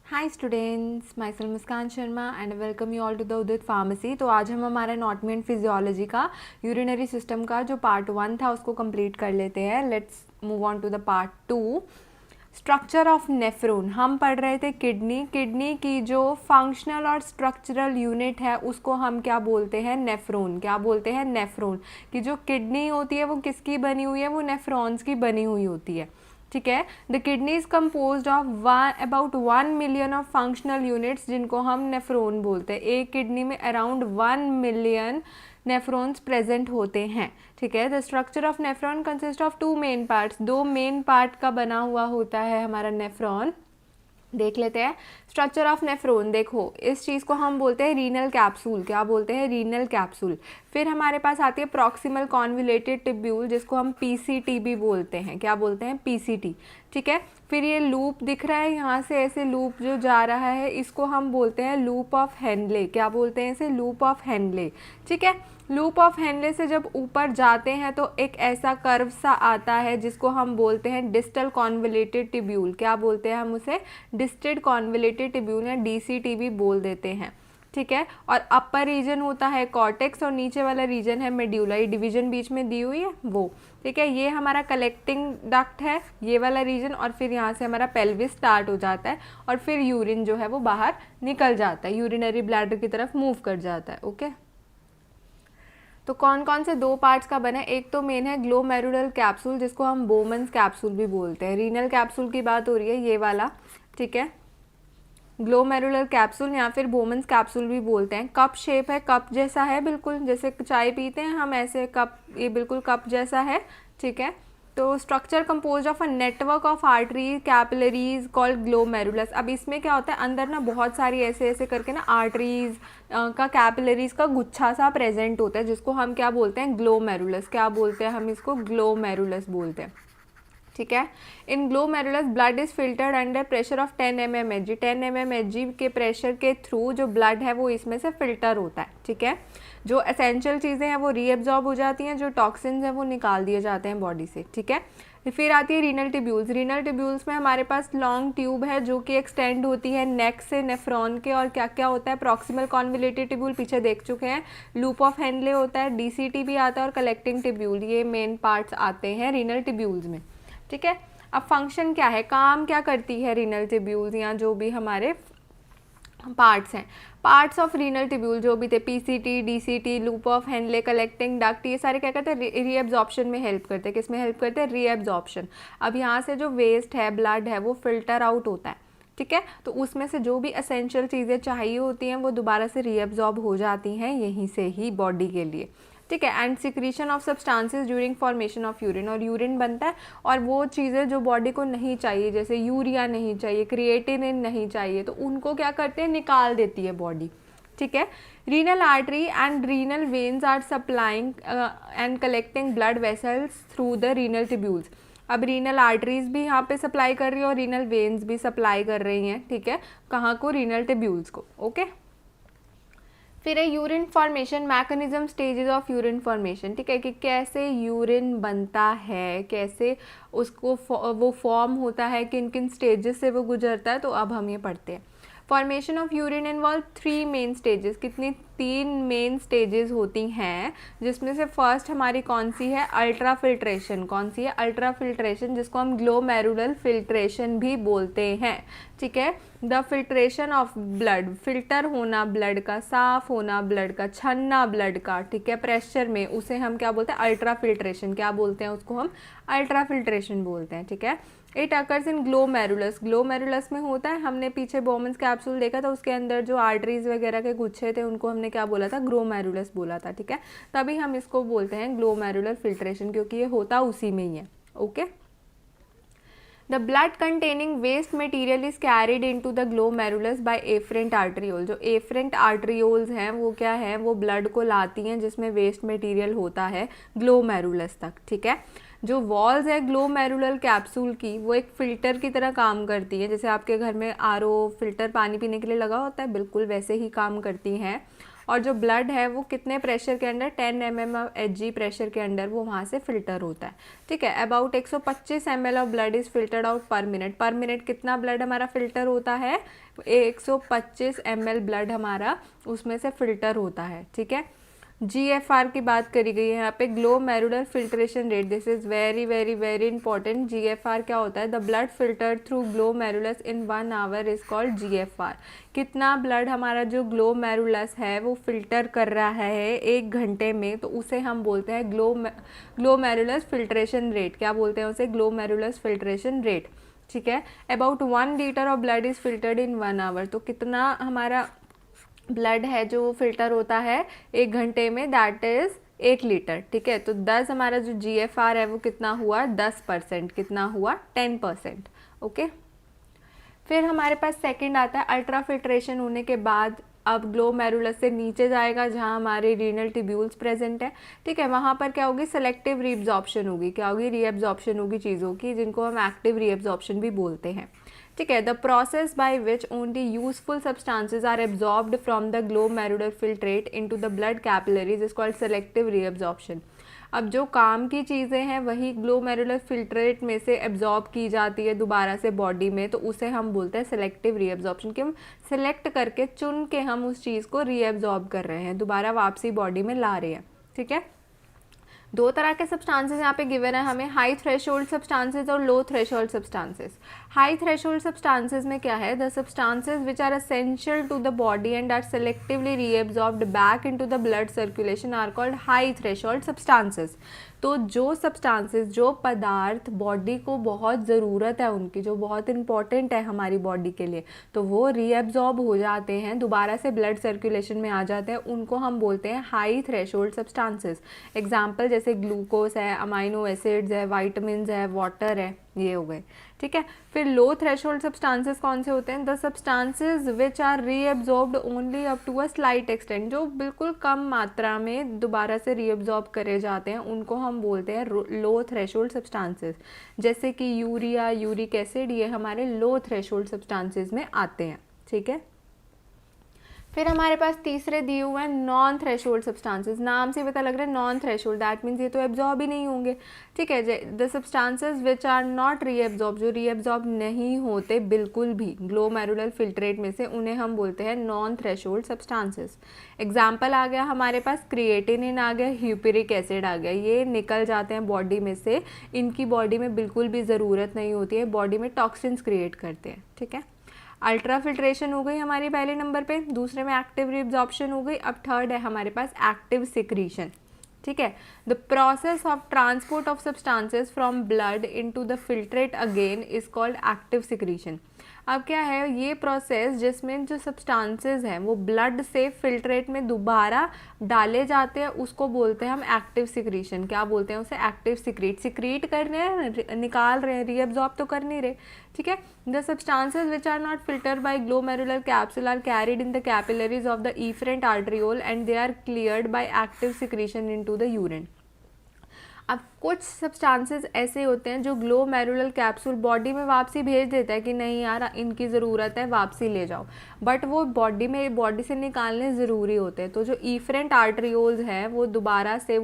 Hi students, myself Muskan Sharma and welcome you all to the Udit pharmacy. तो आज हम हमारा एनाटॉमी एंड फिजियोलॉजी का यूरिनरी सिस्टम का जो पार्ट 1 था उसको कंप्लीट कर लेते हैं। Let's move on to the part 2। Structure of nephron हम पढ़ रहे थे। किडनी की जो फंक्शनल और स्ट्रक्चरल यूनिट है उसको हम क्या बोलते हैं? नेफ्रॉन। क्या बोलते हैं? नेफ्रॉन। कि जो किडनी होती है वो किसकी बनी हुई है? वो नेफ्रॉन्स की बनी हुई होती है। ठीक है। The kidney is compose of about 1 million of functional units जिनको हम नेफ्रॉन बोलते हैं। एक किडनी में अराउंड 1 मिलियन नेफ्रॉन्स प्रेजेंट होते हैं। ठीक है। The structure of nephron consist of 2 main parts. 2 main part का बना हुआ होता है हमारा नेफ्रॉन। देख लेते हैं स्ट्रक्चर ऑफ नेफ्रॉन। देखो इस चीज़ को हम बोलते हैं रीनल कैप्सूल। क्या बोलते हैं? Renal capsule. फिर हमारे पास आती है प्रॉक्सिमल कॉन्वुलेटेड टिब्यूल जिसको हम पीसीटी भी बोलते हैं। क्या बोलते हैं? पीसीटी। ठीक है। फिर ये लूप दिख रहा है यहाँ से, ऐसे लूप जो जा रहा है इसको हम बोलते हैं लूप ऑफ हेनले। क्या बोलते हैं इसे? Loop of Henle. ठीक है। लूप ऑफ हेनले से जब ऊपर जाते हैं तो एक ऐसा कर्व सा आता है जिसको हम बोलते हैं डिस्टल कॉन्वुलेटेड टिब्यूल। क्या बोलते हैं हम उसे? डिस्टेड कॉन्वुलेटेड टिब्यूल या डीसीटी भी बोल देते हैं। ठीक है। और अपर रीजन होता है कॉर्टेक्स और नीचे वाला रीजन है मेड्यूला। ये डिवीजन बीच में दी हुई है वो। ठीक है। ये हमारा कलेक्टिंग डक्ट है, ये वाला रीजन। और फिर यहाँ से हमारा पेल्विस स्टार्ट हो जाता है और फिर यूरिन जो है वो बाहर निकल जाता है, यूरिनरी ब्लैडर की तरफ मूव कर जाता है। ओके। तो कौन कौन से 2 पार्ट्स का बना है? एक तो मेन है ग्लोमेरुलर कैप्सूल जिसको हम बोमन्स कैप्सूल भी बोलते हैं। रीनल कैप्सूल की बात हो रही है, ये वाला। ठीक है। ग्लोमेरुलर कैप्सूल या फिर बोमन्स कैप्सूल भी बोलते हैं। कप शेप है, कप जैसा है, बिल्कुल जैसे चाय पीते हैं हम ऐसे कप, ये बिल्कुल कप जैसा है। ठीक है। तो structure compose of a network of arteries capillaries called glomerulus. अब इसमें क्या होता है, अंदर ना बहुत सारी ऐसे ऐसे करके ना आर्टरीज का, कैपिलरीज का गुच्छा सा प्रेजेंट होता है जिसको हम क्या बोलते हैं? ग्लोमेरुलस। क्या बोलते हैं हम इसको? ग्लोमेरुलस बोलते हैं। ठीक है। In glomerulus blood is filtered under pressure of 10 mmHg। 10 mmHg के प्रेशर के थ्रू जो ब्लड है वो इसमें से फिल्टर होता है। ठीक है। जो एसेंशियल चीज़ें हैं वो रीएब्जॉर्ब हो जाती हैं, जो टॉक्सिन्स हैं वो निकाल दिए जाते हैं बॉडी से। ठीक है। फिर आती है रीनल टिब्यूल्स। रीनल टिब्यूल्स में हमारे पास लॉन्ग ट्यूब है जो कि एक्सटेंड होती है नेक से नेफ्रॉन के। और क्या क्या होता है? प्रॉक्सिमल कॉन्वुलेटेड टिब्यूल पीछे देख चुके हैं। लूप ऑफ हेनले होता है, डीसीटी भी आता है और कलेक्टिंग टिब्यूल। ये मेन पार्ट्स आते हैं रीनल टिब्यूल्स में। ठीक है। अब फंक्शन क्या है, काम क्या करती है रीनल टिब्यूल्स या जो भी हमारे पार्ट्स हैं? पार्ट्स ऑफ रीनल टिब्यूल जो भी थे, PCT, DCT, loop of Henle, collecting duct, ये सारे क्या करते हैं? रीएब्जॉर्प्शन में हेल्प करते हैं। किस में हेल्प करते हैं? रीएब्जॉर्प्शन। अब यहाँ से जो वेस्ट है, ब्लड है, वो फिल्टर आउट होता है। ठीक है। तो उसमें से जो भी एसेंशियल चीज़ें चाहिए होती हैं वो दोबारा से रीएब्जॉर्ब हो जाती हैं यहीं से ही बॉडी के लिए। ठीक है। And secretion of substances during formation of urine. और यूरिन बनता है और वो चीज़ें जो बॉडी को नहीं चाहिए, जैसे यूरिया नहीं चाहिए, क्रिएटिनिन नहीं चाहिए, तो उनको क्या करते हैं? निकाल देती है बॉडी। ठीक है। Renal artery and renal veins are supplying and collecting blood vessels through the renal tubules. अब रीनल आर्टरीज भी यहाँ पे सप्लाई कर रही है और रीनल वेन्स भी सप्लाई कर रही हैं। ठीक है। कहाँ को? रीनल टिब्यूल्स को। ओके। फिर है urine formation mechanism, stages of urine formation. ठीक है। कि कैसे यूरिन बनता है, कैसे उसको वो फॉर्म होता है, किन किन स्टेजेस से वो गुजरता है। तो अब हम ये पढ़ते हैं। Formation of urine involve 3 main stages. कितनी? 3 मेन स्टेजेस होती हैं, जिसमें से फर्स्ट हमारी कौन सी है? Ultra filtration. कौन सी है? अल्ट्रा फिल्ट्रेशन, जिसको हम ग्लोमेरुलर फिल्ट्रेशन भी बोलते हैं। ठीक है। The filtration of blood, filter होना ब्लड का, साफ होना ब्लड का, छनना ब्लड का। ठीक है। प्रेशर में, उसे हम क्या बोलते हैं? Ultra filtration. क्या बोलते हैं उसको? हम अल्ट्रा फिल्ट्रेशन बोलते हैं। ठीक है। It occurs in glomerulus. Glomerulus में होता है, हमने पीछे बोमन्स कैप्सूल देखा था, उसके अंदर जो आर्टरीज वगैरह के गुच्छे थे उनको हमने क्या बोला था? ग्लोमेरुलस बोला था। ठीक है। तभी हम इसको बोलते हैं ग्लोमेरुलर फिल्ट्रेशन, क्योंकि ये होता उसी में ही है। Okay. The blood containing waste material is carried into the glomerulus by afferent arteriole. जो एफरेंट आर्टरियोल्स हैं वो क्या है? वो ब्लड को लाती हैं जिसमें वेस्ट मटेरियल होता है ग्लोमेरुलस तक। ठीक है। जो वॉल्स है ग्लोमेरुलर कैप्सूल की, वो एक फ़िल्टर की तरह काम करती है। जैसे आपके घर में आरओ फिल्टर पानी पीने के लिए लगा होता है, बिल्कुल वैसे ही काम करती हैं। और जो ब्लड है वो कितने प्रेशर के अंडर, 10 mm Hg प्रेशर के अंडर वो वहाँ से फिल्टर होता है, ठीक है। About 125 ml of blood is filtered out पर मिनट कितना ब्लड हमारा फिल्टर होता है, 125 ml ब्लड हमारा उसमें से फिल्टर होता है, ठीक है। GFR की बात करी गई है यहाँ पे, glomerular filtration rate, this is very very very important. GFR क्या होता है, the blood filtered through glomerulus in 1 our is called GFR। कितना ब्लड हमारा जो ग्लोमेरुलस है वो फिल्टर कर रहा है 1 घंटे में, तो उसे हम बोलते हैं ग्लोमेरुलस फिल्ट्रेशन रेट। क्या बोलते हैं उसे, ग्लोमेरुलस फिल्ट्रेशन रेट, ठीक है। About 1 litre of blood is filtered in 1 hour, तो कितना हमारा ब्लड है जो फिल्टर होता है 1 घंटे में, दैट इज़ 1 लीटर, ठीक है। तो 10 हमारा जो GFR है वो कितना हुआ, 10%, कितना हुआ, 10%, ओके। फिर हमारे पास सेकंड आता है, अल्ट्रा फिल्ट्रेशन होने के बाद अब ग्लोमेरुलस से नीचे जाएगा जहाँ हमारे रीनल ट्यूब्यूल्स प्रेजेंट है, ठीक है। वहाँ पर क्या होगी, सेलेक्टिव रीअब्जॉर्प्शन होगी, क्या होगी, रीअब्जॉर्प्शन होगी चीज़ों की, जिनको हम एक्टिव रीअब्जॉर्प्शन भी बोलते हैं, ठीक है। The process by which only useful substances are absorbed from the glomerular filtrate into the blood capillaries is called selective reabsorption. अब जो काम की चीज़ें हैं वही ग्लोमेरुलर फिल्ट्रेट में से एब्जॉर्ब की जाती है दोबारा से बॉडी में, तो उसे हम बोलते हैं सेलेक्टिव रीअब्जॉर्प्शन, कि हम सेलेक्ट करके चुन के हम उस चीज़ को रीअब्जॉर्ब कर रहे हैं, दोबारा वापसी बॉडी में ला रहे हैं, ठीक है। 2 तरह के सब्सटेंसेस यहाँ पे गिवन है हमें, हाई थ्रेशोल्ड सब्सटेंसेस और low threshold substances. High threshold substances में क्या है, the substances which are essential to the body and are selectively reabsorbed back into the blood circulation are called high threshold substances. तो जो substances, जो पदार्थ body को बहुत ज़रूरत है उनकी, जो बहुत इंपॉर्टेंट है हमारी बॉडी के लिए, तो वो रीएब्जॉर्ब हो जाते हैं, दोबारा से ब्लड सर्कुलेशन में आ जाते हैं, उनको हम बोलते हैं हाई थ्रेशोल्ड सब्सटेंसेस। एग्जाम्पल जैसे ग्लूकोज है, अमाइनो एसिड्स है, वाइटामिन है, वाटर है, ये हो गए, ठीक है। फिर लो थ्रेशोल्ड सब्सटेंसेस कौन से होते हैं, the substances which are reabsorbed only up to a slight extent, जो बिल्कुल कम मात्रा में दोबारा से रीअब्जॉर्ब करे जाते हैं, उनको हम बोलते हैं लो थ्रेशोल्ड सब्सटेंसेस। जैसे कि यूरिया, यूरिक एसिड, ये हमारे लो थ्रेशोल्ड सब्सटेंसेस में आते हैं, ठीक है। फिर हमारे पास तीसरे दिए हुए हैं नॉन थ्रेशोल्ड सब्सटेंसेस। नाम से पता लग रहा है नॉन थ्रेशोल्ड, दैट मीन्स ये तो एब्जॉर्ब ही नहीं होंगे, ठीक है। The substances which are not reabsorb, जो रीएब्जॉर्ब नहीं होते बिल्कुल भी ग्लोमेरुलर फिल्ट्रेट में से, उन्हें हम बोलते हैं नॉन थ्रेशोल्ड सब्सटेंसेस। एग्जाम्पल आ गया हमारे पास, क्रिएटिनिन आ गया, ह्यूपेरिक एसिड आ गया, ये निकल जाते हैं बॉडी में से, इनकी बॉडी में बिल्कुल भी ज़रूरत नहीं होती है, बॉडी में टॉक्सिन्स क्रिएट करते हैं, ठीक है। अल्ट्रा फिल्ट्रेशन हो गई हमारी पहले नंबर पे, दूसरे में एक्टिव रीअब्जॉर्प्शन हो गई, अब थर्ड है हमारे पास एक्टिव सिक्रीशन, ठीक है। The process of transport of substances from blood into the filtrate again is called active secretion. अब क्या है ये प्रोसेस, जिसमें जो सब्सटेंसेस हैं वो ब्लड से फिल्ट्रेट में दोबारा डाले जाते हैं, उसको बोलते हैं हम एक्टिव सिक्रीशन। क्या बोलते हैं उसे, एक्टिव सिक्रीट कर रहे हैं, निकाल रहे हैं, रीअब्जॉर्ब तो कर नहीं रहे, ठीक है। The substances which are not filtered by glomerular capsule are carried in the capillaries of the efferent arteriole and they are cleared by active secretion into the urine. अब कुछ सब्सटेंसेस ऐसे होते हैं जो ग्लोमेरुलर कैप्सूल बॉडी में वापसी भेज देता है कि नहीं यार इनकी ज़रूरत है, वापसी ले जाओ, बट वो बॉडी से निकालने ज़रूरी होते हैं। तो जो इफरेंट आर्टरियोल्स हैं वो दोबारा से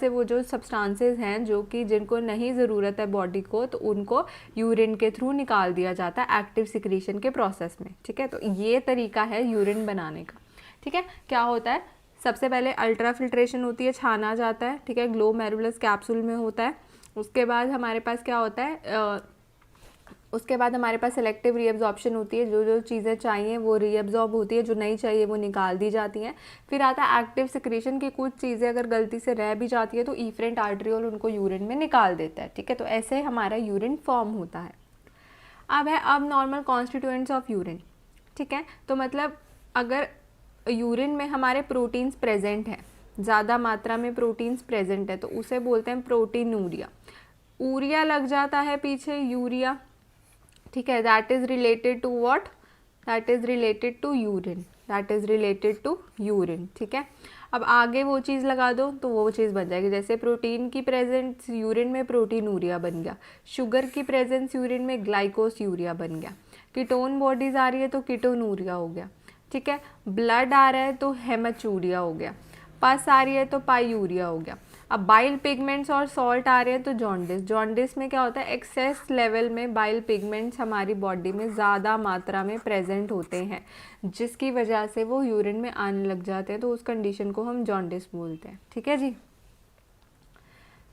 वो जो सब्सटेंसेस हैं जो कि जिनको नहीं ज़रूरत है बॉडी को, तो उनको यूरिन के थ्रू निकाल दिया जाता है एक्टिव सिक्रीशन के प्रोसेस में, ठीक है। तो ये तरीका है यूरिन बनाने का, ठीक है। क्या होता है, सबसे पहले अल्ट्रा फिल्ट्रेशन होती है, छाना जाता है, ठीक है, ग्लोमेरुलस कैप्सूल में होता है। उसके बाद हमारे पास क्या होता है, उसके बाद हमारे पास सेलेक्टिव रीअब्जॉर्प्शन होती है, जो जो चीज़ें चाहिए वो रीअब्जॉर्ब होती है, जो नहीं चाहिए वो निकाल दी जाती हैं। फिर आता है एक्टिव सिक्रीशन की, कुछ चीज़ें अगर गलती से रह भी जाती है तो इफरेंट आर्टरियोल उनको यूरिन में निकाल देता है, ठीक है। तो ऐसे हमारा यूरिन फॉर्म होता है। अब नॉर्मल कॉन्स्टिट्यूएंट्स ऑफ यूरिन, ठीक है। तो मतलब अगर यूरिन में हमारे प्रोटीन्स प्रेजेंट हैं, ज़्यादा मात्रा में प्रोटीन्स प्रेजेंट है, तो उसे बोलते हैं प्रोटीनूरिया। ऊरिया लग जाता है पीछे, यूरिया, ठीक है, that is related to what, that is related to urine, ठीक है। अब आगे वो चीज़ लगा दो तो वो चीज़ बन जाएगी, जैसे प्रोटीन की प्रेजेंस यूरिन में प्रोटीनूरिया बन गया, शुगर की प्रेजेंस यूरिन में ग्लाइकोस यूरिया बन गया, कीटोन बॉडीज़ आ रही है तो कीटोनूरिया हो गया, ठीक है। ब्लड आ रहा है तो हेमाचूरिया हो गया, पस आ रही है तो पायूरिया हो गया। अब बाइल पिगमेंट्स और सॉल्ट आ रहे हैं तो जॉन्डिस। जॉन्डिस में क्या होता है, एक्सेस लेवल में बाइल पिगमेंट्स हमारी बॉडी में ज़्यादा मात्रा में प्रेजेंट होते हैं, जिसकी वजह से वो यूरिन में आने लग जाते हैं, तो उस कंडीशन को हम जॉन्डिस बोलते हैं। ठीक है जी।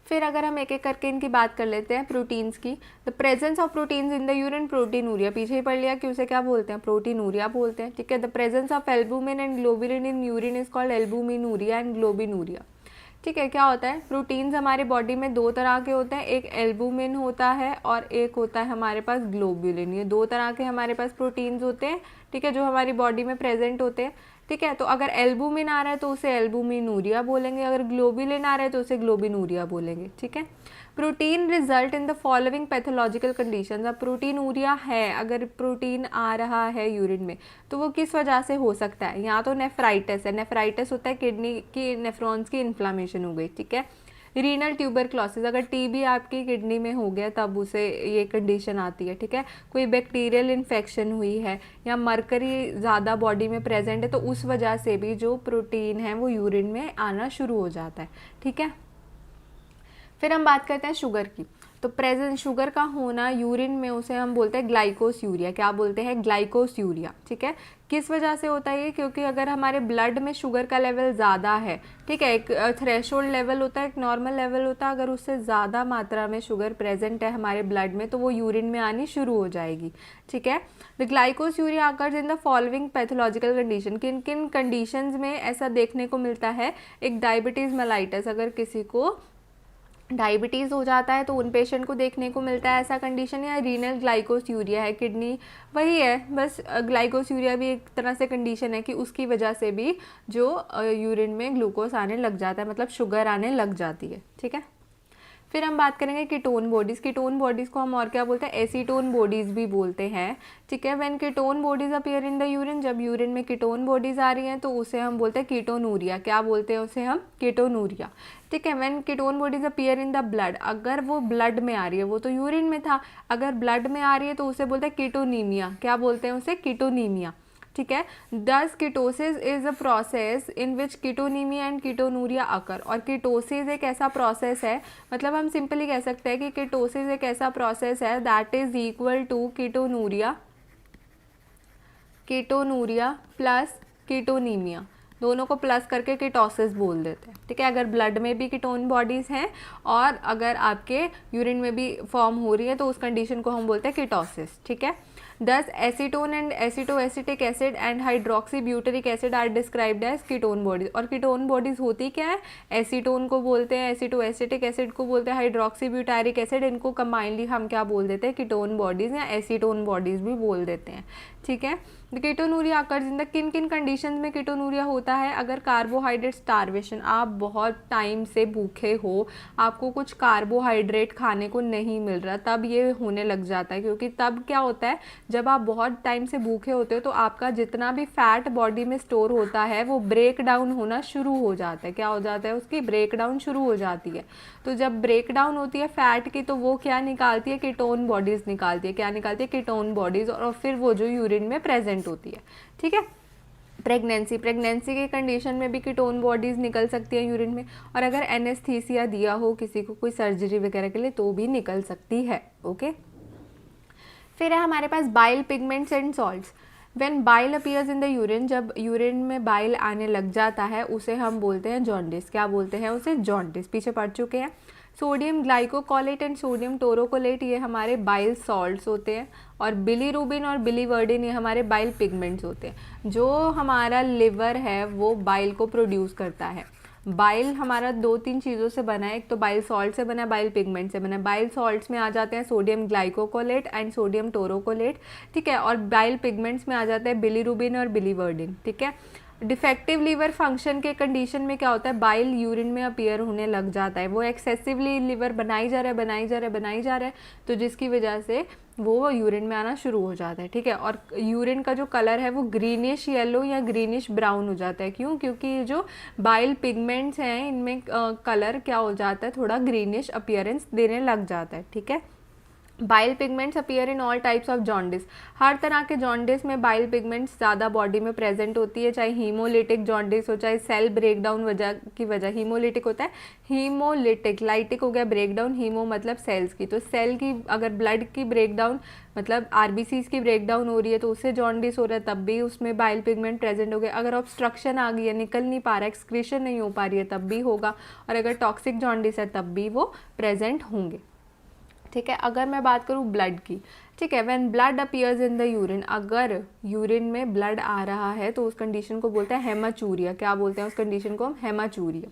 फिर अगर हम एक एक करके इनकी बात कर लेते हैं प्रोटीन्स की, the presence of proteins in the urine, proteinuria, पीछे ही पढ़ लिया कि उसे क्या बोलते हैं, प्रोटीनूरिया बोलते हैं। ठीक है। The presence of albumin and globulin in urine is called albuminuria and globinuria. ठीक है। क्या होता है, प्रोटीन्स हमारे बॉडी में दो तरह के होते हैं, एक एल्बुमिन होता है और एक होता है हमारे पास ग्लोबुलिन। ये दो तरह के हमारे पास प्रोटीन्स होते हैं, ठीक है, जो हमारी बॉडी में प्रेजेंट होते हैं। ठीक है। तो अगर एल्बुमिन आ रहा है तो उसे एल्बुमिनूरिया बोलेंगे, अगर ग्लोबुलिन आ रहा है तो उसे ग्लोबिनूरिया बोलेंगे। ठीक है। Protein result in the following pathological conditions. अब प्रोटीनूरिया है, अगर प्रोटीन आ रहा है यूरिन में तो वो किस वजह से हो सकता है, या तो नेफ्राइटिस है, नेफ्राइटिस होता है किडनी की नेफ्रॉन्स की इन्फ्लामेशन हो गई। ठीक है। रीनल ट्यूबरक्लोसिस, अगर टीबी आपकी किडनी में हो गया तब उसे ये कंडीशन आती है। ठीक है। कोई बैक्टीरियल इन्फेक्शन हुई है या मरकरी ज़्यादा बॉडी में प्रेजेंट है तो उस वजह से भी जो प्रोटीन है वो यूरिन में आना शुरू हो जाता है। ठीक है। फिर हम बात करते हैं शुगर की। तो प्रेजेंट शुगर का होना यूरिन में, उसे हम बोलते हैं ग्लाइकोस यूरिया। क्या बोलते हैं, ग्लाइकोस यूरिया। ठीक है। किस वजह से होता है ये, क्योंकि अगर हमारे ब्लड में शुगर का लेवल ज़्यादा है, ठीक है, एक थ्रेशोल्ड लेवल होता है, एक नॉर्मल लेवल होता है, अगर उससे ज़्यादा मात्रा में शुगर प्रेजेंट है हमारे ब्लड में तो वो यूरिन में आनी शुरू हो जाएगी। ठीक है। The ग्लाइकोस urea occurs in the following pathological condition. किन किन कंडीशंस में ऐसा देखने को मिलता है, एक डायबिटीज़ मेलाइटस, अगर किसी को डायबिटीज़ हो जाता है तो उन पेशेंट को देखने को मिलता है ऐसा कंडीशन, या रीनल ग्लाइकोस यूरिया है, किडनी वही है, बस ग्लाइकोस यूरिया भी एक तरह से कंडीशन है कि उसकी वजह से भी जो यूरिन में ग्लूकोज आने लग जाता है, मतलब शुगर आने लग जाती है। ठीक है। फिर हम बात करेंगे कीटोन बॉडीज़। कीटोन बॉडीज़ को हम और क्या बोलते हैं, एसीटोन बॉडीज़ भी बोलते हैं। ठीक है। When ketone bodies appear in the urine, जब यूरिन में कीटोन बॉडीज़ आ रही हैं तो उसे हम बोलते हैं कीटोनूरिया। क्या बोलते हैं उसे हम, कीटोनूरिया। ठीक है। When ketone bodies appear in the blood, अगर वो ब्लड में आ रही है, वो तो यूरिन में था, अगर ब्लड में आ रही है तो उसे बोलते हैं कीटोनीमिया। क्या बोलते हैं उसे, कीटोनीमिया। ठीक है। Thus ketosis is a process in which ketonemia and ketonuria occur. और कीटोसिस एक ऐसा प्रोसेस है, मतलब हम सिंपली कह सकते हैं कि कीटोसिस एक ऐसा प्रोसेस है that is equal to ketonuria plus ketonaemia, दोनों को प्लस करके कीटोसिस बोल देते हैं। ठीक है। अगर ब्लड में भी कीटोन बॉडीज़ हैं और अगर आपके यूरिन में भी फॉर्म हो रही है तो उस कंडीशन को हम बोलते हैं कीटोसिस। ठीक है। 10 acetone and acetoacetic acid and hydroxy butyric acid are described as ketone bodies. और कीटोन बॉडीज होती क्या है, एसीटोन को बोलते हैं, एसिटोएसिटिक एसिड को बोलते हैं, हाइड्रोक्सी ब्यूटेरिक एसिड, इनको कंबाइनली हम क्या बोल देते हैं, कीटोन बॉडीज या एसीटोन बॉडीज भी बोल देते हैं। ठीक है। कीटोनूरिया अकर्स इन द, किन किन कंडीशन में कीटोनूरिया होता है, अगर कार्बोहाइड्रेट स्टारवेशन, आप बहुत टाइम से भूखे हो, आपको कुछ कार्बोहाइड्रेट खाने को नहीं मिल रहा, तब ये होने लग जाता है। क्योंकि तब क्या होता है, जब आप बहुत टाइम से भूखे होते हो तो आपका जितना भी फैट बॉडी में स्टोर होता है वो ब्रेक डाउन होना शुरू हो जाता है। क्या हो जाता है, उसकी ब्रेक डाउन शुरू हो जाती है। तो जब ब्रेक डाउन होती है फैट की तो वो क्या निकालती है, कीटोन बॉडीज़ निकालती है। क्या निकालती है, कीटोन बॉडीज़, और फिर वो जो यूरिन में प्रेजेंट होती है। ठीक है। प्रेगनेंसी की कंडीशन में भी कीटोन बॉडीज़ निकल सकती है यूरिन में, और अगर एनेस्थीसिया दिया हो किसी को कोई सर्जरी वगैरह के लिए तो भी निकल सकती है। ओके। फिर है हमारे पास bile pigments and salts. When bile appears in the urine, जब यूरिन में बाइल आने लग जाता है उसे हम बोलते हैं जॉन्डिस। क्या बोलते हैं उसे, जॉन्डिस, पीछे पढ़ चुके हैं। सोडियम ग्लाइकोकोलेट एंड सोडियम टोरोकोलेट ये हमारे बाइल सॉल्ट्स होते हैं, और बिलीरुबिन और बिलीवर्डिन ये हमारे बाइल पिगमेंट्स होते हैं। जो हमारा लिवर है वो बाइल को प्रोड्यूस करता है। बाइल हमारा दो तीन चीज़ों से बना है, एक तो बाइल सॉल्ट से बना है, बाइल पिगमेंट से बना है। बाइल सॉल्ट्स में आ जाते हैं सोडियम ग्लाइकोकोलेट एंड सोडियम टोरोकोलेट। ठीक है। और बाइल पिगमेंट्स में आ जाते हैं बिलीरुबिन और बिलीवर्डिन। ठीक है। डिफेक्टिव लीवर फंक्शन के कंडीशन में क्या होता है, बाइल यूरिन में अपीयर होने लग जाता है, वो एक्सेसिवली लीवर बनाई जा रहा है, तो जिसकी वजह से वो यूरिन में आना शुरू हो जाता है। ठीक है। और यूरिन का जो कलर है वो ग्रीनिश येलो या ग्रीनिश ब्राउन हो जाता है। क्यों, क्योंकि ये जो बाइल पिगमेंट्स हैं इनमें कलर क्या हो जाता है, थोड़ा ग्रीनिश अपीयरेंस देने लग जाता है। ठीक है। Bile pigments appear in all types of jaundice, हर तरह के जॉन्डिस में बाइल पिगमेंट्स ज़्यादा बॉडी में प्रेजेंट होती है, चाहे हीमोलिटिक जॉन्डिस हो, चाहे सेल ब्रेकडाउन वजह हीमोलिटिक होता है, हीमोलिटिक, लाइटिक हो गया ब्रेकडाउन, हीमो मतलब सेल्स की, तो सेल की अगर ब्लड की ब्रेकडाउन मतलब आरबीसीज की ब्रेकडाउन हो रही है तो उससे जॉन्डिस हो रहा है, तब भी उसमें बाइल पिगमेंट प्रेजेंट हो गए। अगर ऑब्स्ट्रक्शन आ गई है, निकल नहीं पा रहा है, एक्सक्रीशन नहीं हो पा रही है, तब भी होगा, और अगर टॉक्सिक जॉन्डिस है तब भी वो प्रेजेंट होंगे। ठीक है, अगर मैं बात करूँ ब्लड की, ठीक है, when blood appears in the urine, अगर यूरिन में ब्लड आ रहा है तो उस कंडीशन को बोलते हैं हेमाचूरिया। क्या बोलते हैं उस कंडीशन को हम? हेमाचूरिया।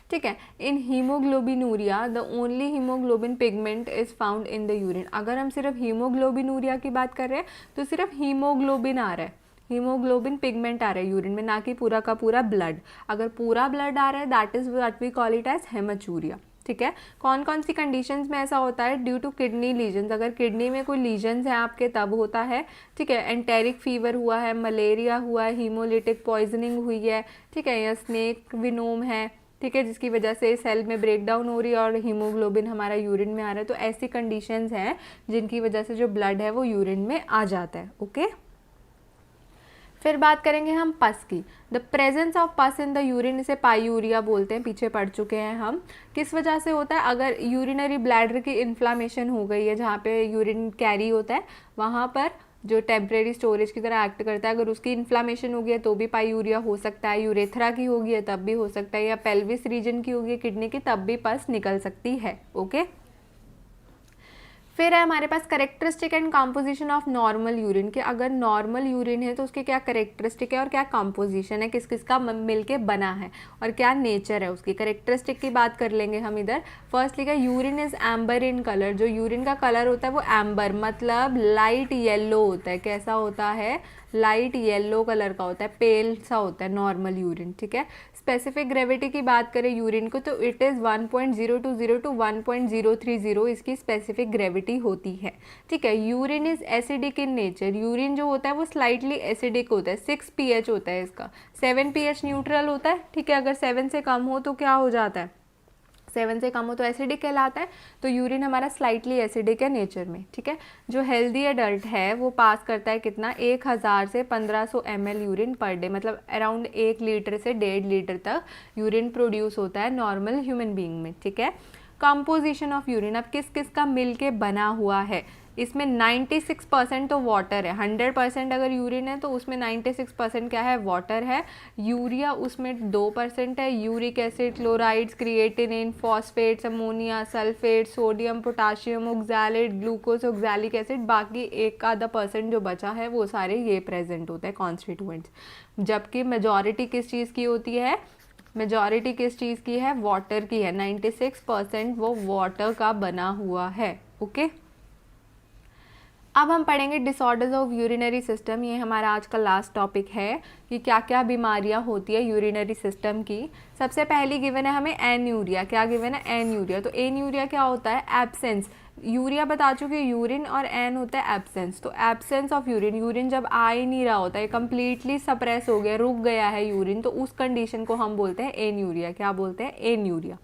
ठीक है, in haemoglobinuria the only haemoglobin pigment is found in the urine. अगर हम सिर्फ हीमोग्लोबिनूरिया की बात कर रहे हैं तो सिर्फ हीमोग्लोबिन आ रहा है, हीमोग्लोबिन पिगमेंट आ रहा है यूरिन में, ना कि पूरा का पूरा ब्लड। अगर पूरा ब्लड आ रहा है that is what we call it as haematuria. ठीक है, कौन कौन सी कंडीशंस में ऐसा होता है? ड्यू टू किडनी लीजन्स, अगर किडनी में कोई लीजन्स हैं आपके तब होता है। ठीक है, एंटेरिक फीवर हुआ है, मलेरिया हुआ है, हीमोलिटिक पॉइजनिंग हुई है, ठीक है, या स्नेक विनोम है, ठीक है, जिसकी वजह से सेल में ब्रेकडाउन हो रही है और हीमोग्लोबिन हमारा यूरिन में आ रहा है, तो ऐसी कंडीशंस हैं जिनकी वजह से जो ब्लड है वो यूरिन में आ जाता है। ओके, फिर बात करेंगे हम पस की। द प्रेजेंस ऑफ पस इन द यूरिन, इसे पायूरिया बोलते हैं, पीछे पढ़ चुके हैं हम। किस वजह से होता है? अगर यूरिनरी ब्लैडर की इन्फ्लामेशन हो गई है, जहाँ पे यूरिन कैरी होता है वहाँ पर जो टेम्परेरी स्टोरेज की तरह एक्ट करता है, अगर उसकी इन्फ्लामेशन होगी है तो भी पायूरिया हो सकता है, यूरेथ्रा की होगी है तब भी हो सकता है, या पेल्विस रीजन की होगी है किडनी की तब भी पस निकल सकती है। ओके, फिर है हमारे पास characteristic and composition of normal urine, कि अगर नॉर्मल यूरिन है तो उसके क्या करेक्टरिस्टिक है और क्या कंपोजिशन है, किस किस का मिलके बना है और क्या नेचर है उसकी। करेक्टरिस्टिक की बात कर लेंगे हम इधर। फर्स्ट लिखा urine is amber in colour, जो यूरिन का कलर होता है वो एम्बर मतलब लाइट येलो होता है। कैसा होता है? लाइट येलो कलर का होता है, पेल सा होता है नॉर्मल यूरिन। ठीक है, स्पेसिफिक ग्रेविटी की बात करें यूरिन को तो इट इज़ 1.020 टू 1.030 इसकी स्पेसिफिक ग्रेविटी होती है। ठीक है, urine is acidic in nature, urine जो होता है वो स्लाइटली एसिडिक होता है, 6 pH होता है इसका, 7 pH न्यूट्रल होता है। ठीक है, अगर 7 से कम हो तो क्या हो जाता है? 7 से कम हो तो एसिडिक कहलाता है, तो यूरिन हमारा स्लाइटली एसिडिक है नेचर में। ठीक है, जो हेल्दी एडल्ट है वो पास करता है कितना? 1000 से 1500 ml यूरिन पर डे, मतलब अराउंड 1 लीटर से 1.5 लीटर तक यूरिन प्रोड्यूस होता है नॉर्मल ह्यूमन बीइंग में। ठीक है, कंपोजिशन ऑफ यूरिन, अब किस किस का मिल के बना हुआ है? इसमें 96% तो वाटर है, 100% अगर यूरिन है तो उसमें 96% क्या है? वाटर है। यूरिया उसमें 2% है, uric acid, chlorides, creatinine, phosphates, ammonia, sulphate, sodium, potassium, oxalate, glucose, oxalic acid, बाकी 1% जो बचा है वो सारे ये प्रेजेंट होते हैं कॉन्स्टिट्यूएंट्स। जबकि मेजॉरिटी किस चीज़ की होती है? मेजॉरिटी किस चीज़ की है? वाटर की है, 96% वो वाटर का बना हुआ है। ओके, अब हम पढ़ेंगे डिसऑर्डर्स ऑफ यूरिनरी सिस्टम। ये हमारा आज का लास्ट टॉपिक है कि क्या क्या बीमारियां होती है यूरिनरी सिस्टम की। सबसे पहली गिवन है हमें एन्यूरिया। क्या गिवन है? एन्यूरिया। तो एन्यूरिया क्या होता है? एब्सेंस। यूरिया बता चुके, यूरिन, और एन होता है एब्सेंस। तो एब्सेंस ऑफ यूरिन, यूरिन जब आ ही नहीं रहा होता है, कम्प्लीटली सप्रेस हो गया, रुक गया है यूरिन, तो उस कंडीशन को हम बोलते हैं एन्यूरिया। क्या बोलते हैं? एन्यूरिया।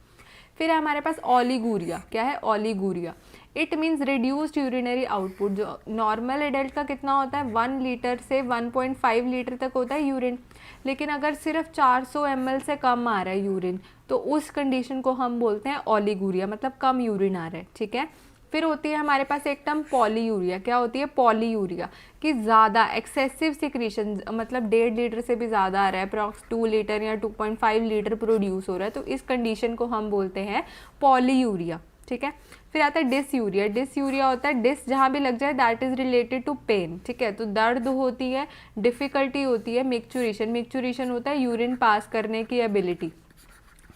फिर है हमारे पास ओलिगूरिया। क्या है? Oliguria. It means reduced urinary output. जो नॉर्मल एडल्ट का कितना होता है? 1 लीटर से 1.5 लीटर तक होता है यूरिन, लेकिन अगर सिर्फ 400 ml से कम आ रहा है यूरिन तो उस कंडीशन को हम बोलते हैं ओलिगूरिया, मतलब कम यूरिन आ रहा है। ठीक है, फिर होती है हमारे पास एक टर्म पॉलीयूरिया। क्या होती है? पॉलीयूरिया, कि ज़्यादा एक्सेसिव सिक्रीशन, मतलब 1.5 लीटर से भी ज़्यादा आ रहा है, अप्रॉक्स 2 लीटर या 2.5 लीटर प्रोड्यूस हो रहा है, तो इस कंडीशन को हम बोलते हैं पॉलीयूरिया। ठीक है, फिर आता है डिसयूरिया। डिसयूरिया होता है डिस जहाँ भी लग जाए, that is related to pain. ठीक है, तो दर्द होती है, डिफ़िकल्टी होती है। मिक्चुरेशन, मिक्चुरेशन होता है यूरिन पास करने की एबिलिटी,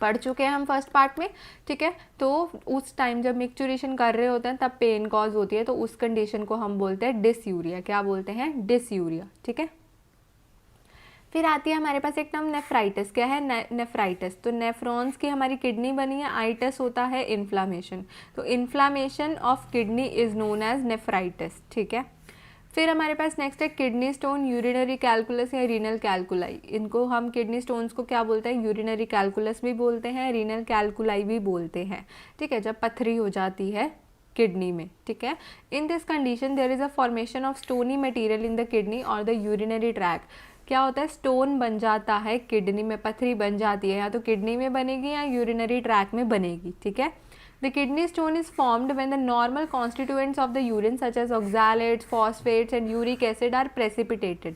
पढ़ चुके हैं हम फर्स्ट पार्ट में। ठीक है, तो उस टाइम जब मिक्चुरेशन कर रहे होते हैं तब पेन कॉज होती है, तो उस कंडीशन को हम बोलते हैं डिसयूरिया। क्या बोलते हैं? डिसयूरिया। ठीक है, फिर आती है हमारे पास एक नाम नेफ्राइटिस। क्या है? नेफ्राइटिस। तो नेफ्रॉन्स की हमारी किडनी बनी है, आइटस होता है इन्फ्लामेशन, तो inflammation of kidney is known as nephritis. ठीक है, फिर हमारे पास नेक्स्ट है किडनी स्टोन, यूरिनरी कैलकुलस या रीनल कैलकुलाई। इनको हम किडनी स्टोन्स को क्या बोलते हैं? यूरिनरी कैलकुलस भी बोलते हैं, रीनल कैलकुलाई भी बोलते हैं। ठीक है, जब पथरी हो जाती है किडनी में, ठीक है। In this condition there is a formation of stony material in the kidney और द यूरिनरी ट्रैक। क्या होता है, स्टोन बन जाता है किडनी में, पथरी बन जाती है, या तो किडनी में बनेगी या यूरिनरी ट्रैक में बनेगी, ठीक है। The kidney stone is formed when the normal constituents of the urine such as oxalates, phosphates and uric acid are precipitated.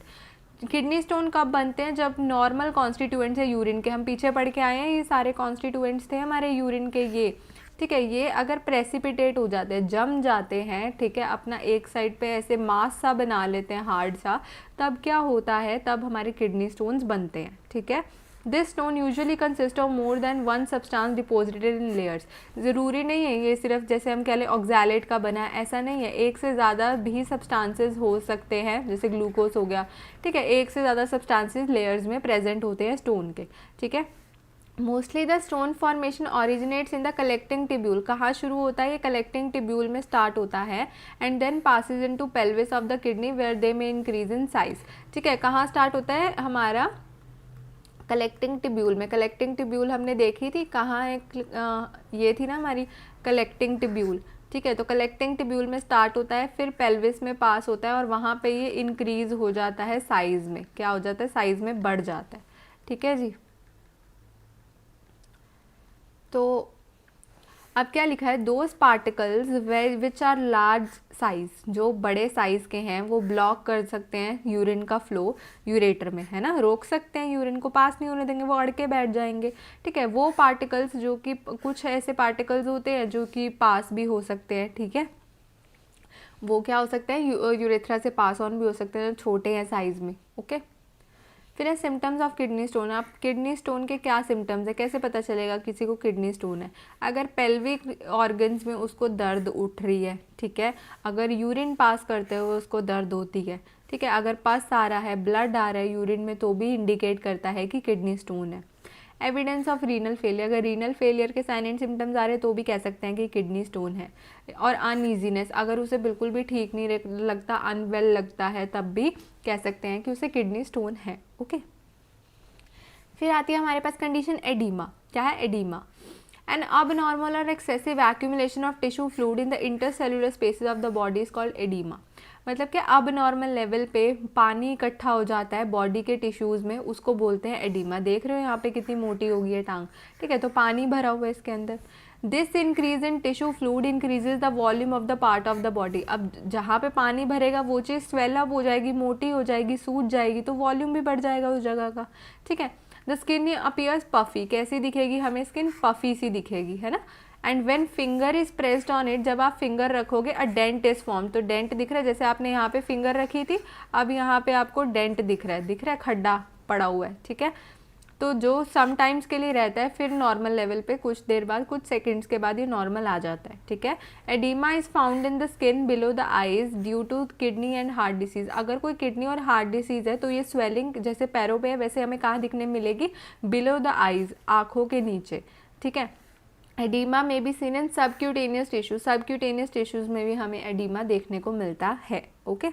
Kidney stone कब बनते हैं, जब नॉर्मल कॉन्स्टिट्यूएंट्स है यूरिन के, हम पीछे पढ़ के आए हैं, ये सारे कॉन्स्टिट्यूएंट्स थे हमारे यूरिन के, ये ठीक है, ये अगर प्रेसिपिटेट हो जाते हैं, जम जाते हैं, ठीक है, अपना एक साइड पे ऐसे मास सा बना लेते हैं, हार्ड सा, तब क्या होता है, तब हमारे किडनी स्टोन्स बनते हैं, ठीक है। This stone usually consist of more than one substance deposited in layers. ज़रूरी नहीं है ये सिर्फ जैसे हम कह लें ऑक्सैलेट का बना है, ऐसा नहीं है, एक से ज़्यादा भी सब्सटेंसेस हो सकते हैं, जैसे ग्लूकोज हो गया, ठीक है, एक से ज़्यादा सब्सटेंसेस लेयर्स में प्रेजेंट होते हैं स्टोन के, ठीक है। Mostly the stone formation originates in the collecting tubule. कहाँ शुरू होता है, ये कलेक्टिंग टिब्यूल में स्टार्ट होता है, and then passes into pelvis of the kidney where they में इंक्रीज इन साइज, ठीक है। कहाँ स्टार्ट होता है हमारा, कलेक्टिंग टिब्यूल में। कलेक्टिंग टिब्यूल हमने देखी थी कहाँ, ये थी ना हमारी कलेक्टिंग टिब्यूल, ठीक है। तो कलेक्टिंग टिब्यूल में स्टार्ट होता है, फिर पेल्विस में पास होता है, और वहाँ पे ये इंक्रीज हो जाता है साइज़ में, क्या हो जाता है, साइज़ में बढ़ जाता है, ठीक है जी। तो अब क्या लिखा है, those particles which are large size, जो बड़े साइज़ के हैं वो ब्लॉक कर सकते हैं यूरिन का फ्लो यूरेटर में, है ना, रोक सकते हैं, यूरिन को पास नहीं होने देंगे, वो अड़ के बैठ जाएंगे, ठीक है। वो पार्टिकल्स जो कि कुछ ऐसे पार्टिकल्स होते हैं जो कि पास भी हो सकते हैं, ठीक है, वो क्या हो सकते हैं, यूरेथ्रा से पास ऑन भी हो सकते हैं, छोटे हैं साइज़ में, ओके। फिर है सिम्टम्स ऑफ किडनी स्टोन। आप किडनी स्टोन के क्या सिम्टम्स है, कैसे पता चलेगा किसी को किडनी स्टोन है, अगर पेल्विक ऑर्गन्स में उसको दर्द उठ रही है, ठीक है, अगर यूरिन पास करते हुए उसको दर्द होती है, ठीक है, अगर पस आ रहा है, ब्लड आ रहा है यूरिन में, तो भी इंडिकेट करता है कि किडनी स्टोन है। एविडेंस ऑफ रीनल फेलियर, अगर रीनल फेलियर के साइन एंड सिम्टम्स आ रहे हैं तो भी कह सकते हैं कि किडनी स्टोन है। और अनईजीनेस, अगर उसे बिल्कुल भी ठीक नहीं लगता, अनवेल लगता है, तब भी कह सकते हैं कि उसे किडनी स्टोन है, ओके। फिर आती है हमारे पास कंडीशन एडीमा। क्या है oedema, an abnormal or excessive accumulation of tissue fluid in the intercellular spaces of the body is called edema। मतलब कि अब नॉर्मल लेवल पे पानी इकट्ठा हो जाता है बॉडी के टिश्यूज़ में, उसको बोलते हैं एडिमा। देख रहे हो यहाँ पे कितनी मोटी हो गई है टांग, ठीक है, तो पानी भरा हुआ है इसके अंदर। This increase in tissue fluid increases the volume of the part of the body. अब जहाँ पे पानी भरेगा वो चीज़ स्वेलअप हो जाएगी, मोटी हो जाएगी, सूज जाएगी, तो वॉल्यूम भी बढ़ जाएगा उस जगह का, ठीक है। द स्किन अपीयर्स पफी, कैसी दिखेगी हमें, स्किन पफी सी दिखेगी, है ना। And when finger is pressed on it, जब आप फिंगर रखोगे अ डेंट इज फॉर्म, तो डेंट दिख रहा है, जैसे आपने यहाँ पे फिंगर रखी थी, अब यहाँ पे आपको डेंट दिख रहा है, खड्डा पड़ा हुआ है, ठीक है। तो जो समटाइम्स के लिए रहता है, फिर नॉर्मल लेवल पे कुछ देर बाद, कुछ सेकंड्स के बाद ये नॉर्मल आ जाता है, ठीक है। Oedema is found in the skin below the eyes due to kidney and heart disease. अगर कोई किडनी और हार्ट डिसीज है तो ये स्वेलिंग जैसे पैरों पे है वैसे हमें कहाँ दिखने मिलेगी, बिलो द आईज, आँखों के नीचे, ठीक है। एडिमा में भी seen in subcutaneous tissue, subcutaneous tissues में भी हमें एडिमा देखने को मिलता है, ओके।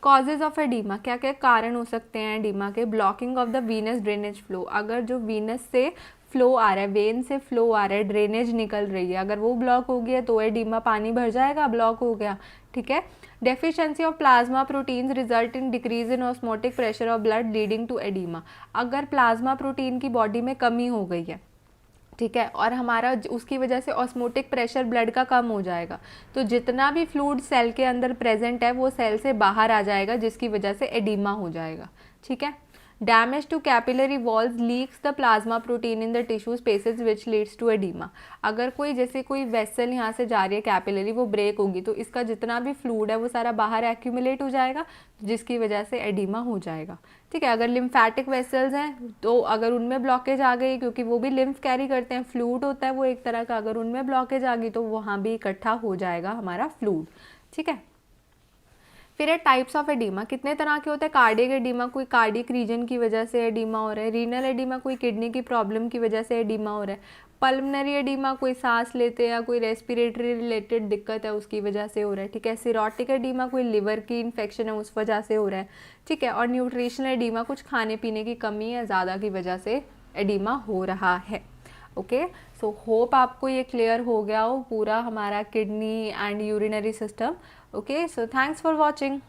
कॉजेज ऑफ एडिमा, क्या क्या कारण हो सकते हैं एडिमा के, blocking of the Venus drainage flow, अगर जो वीनस से फ्लो आ रहा है, वेन से फ्लो आ रहा है, ड्रेनेज निकल रही है, अगर वो ब्लॉक हो गया तो एडिमा, पानी भर जाएगा, ब्लॉक हो गया, ठीक है। Deficiency of plasma proteins result in decrease in osmotic pressure of blood leading to oedema. अगर प्लाज्मा प्रोटीन की बॉडी में कमी हो गई है, ठीक है, और हमारा उसकी वजह से ऑस्मोटिक प्रेशर ब्लड का कम हो जाएगा, तो जितना भी फ्लूइड सेल के अंदर प्रेजेंट है वो सेल से बाहर आ जाएगा, जिसकी वजह से एडिमा हो जाएगा, ठीक है। Damage to capillary walls leaks the plasma protein in the tissue spaces which leads to oedema. अगर कोई जैसे कोई वेसल यहाँ से जा रही है कैपिलरी, वो ब्रेक होगी तो इसका जितना भी फ्लूइड है वो सारा बाहर एक्यूमुलेट हो जाएगा, जिसकी वजह से एडिमा हो जाएगा, ठीक है। अगर लिम्फेटिक वेसल्स हैं तो अगर उनमें ब्लॉकेज आ गई, क्योंकि वो भी लिम्फ कैरी करते हैं, फ्लूइड होता है वो एक तरह का, अगर उनमें ब्लॉकेज आ गई तो वहाँ भी इकट्ठा हो जाएगा हमारा फ्लूइड, ठीक है। फिर है टाइप्स ऑफ एडिमा, कितने तरह के होते हैं। कार्डियक एडिमा, कोई कार्डियक रीजन की वजह से एडिमा हो रहा है। रीनल एडिमा, कोई किडनी की प्रॉब्लम की वजह से एडिमा हो रहा है। पल्मनरी एडिमा, कोई सांस लेते या कोई रेस्पिरेटरी रिलेटेड दिक्कत है उसकी वजह से हो रहा है, ठीक है। सिरोटिक एडिमा, कोई लिवर की इन्फेक्शन है उस वजह से हो रहा है, ठीक है। और न्यूट्रिशनल एडिमा, कुछ खाने पीने की कमी या ज़्यादा की वजह से एडिमा हो रहा है। ओके, सो होप आपको ये क्लियर हो गया हो पूरा हमारा kidney and urinary system. Okay, so thanks for watching.